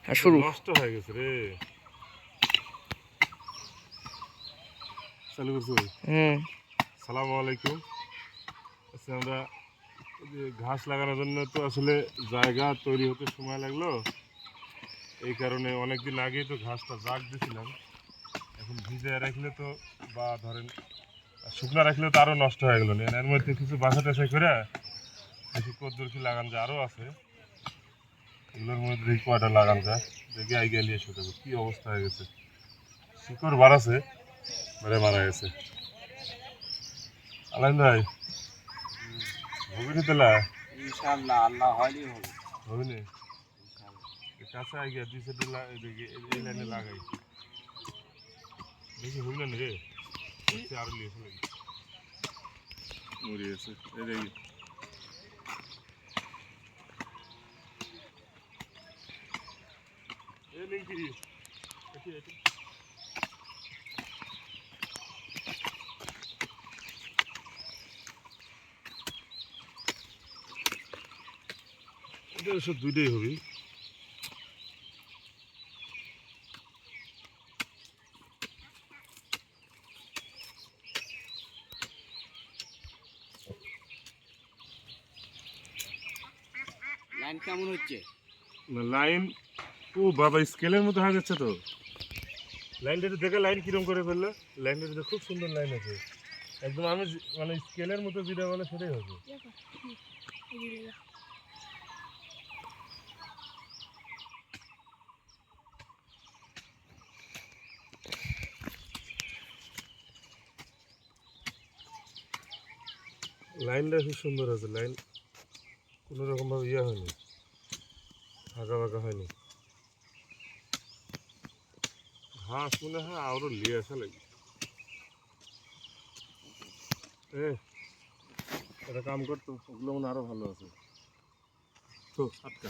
শুরু নষ্ট হয়ে গেছে রে। চালু করছো? সালামু আলাইকুম। আচ্ছা, আমরা যে ঘাস লাগানোর জন্য তো আসলে জায়গা তৈরি হতে সময় লাগলো, এই কারণে অনেকদিন আগেই তো ঘাসটা জাগ দিয়েছিলাম। এখন ভিজে রাখলে তো বা ধরেন শুকনো রাখলে তো আরও নষ্ট হয়ে গেলো। এর মধ্যে কিছু বাসা টাছাই করে দেখি কদ্দুর কি লাগান যায়, আরও আছে এগুলোর মধ্যে দেখি কয়টা লাগান যায়, দেখি আই গেলে এসে দেবো। কী অবস্থা হয়ে গেছে, শিকড় বাড়াছে, বেড়ে মারা গেছে। আলাইন ভাই হবে নি তেলা? ইনশাআল্লাহ আল্লাহ হয়ই হবে। হবে নি? কাছে আই গিয়া দুই সাইডে এই লাইনে লাগাই দেখি হবে না রে। আর লিয়েছে লাগি মরে গেছে। এই দেখি এই লিঙ্কি এটা সব দুইটাই হবে। লাইন কেমন হচ্ছে? লাইন ও বাবা স্কেলের মতো হয়ে যাচ্ছে তো। লাইনটা দেখে লাইন কিরম করে ফেললো, লাইনটা খুব সুন্দর লাইন আছে একদম। আমি মানে স্কেলের মতো যেটা বলে সেটাই হবে। লাইনটা খুব সুন্দর আছে, লাইন কোনো রকমভাবে ইয়ে হয়নি, ফাঁকা ফাঁকা হয়নি। ঘাস মনে হয় আরও লিয়ে আসা লাগে। এটা কাম করতো, ওগুলো মনে আরও ভালো আছে তো। আটকা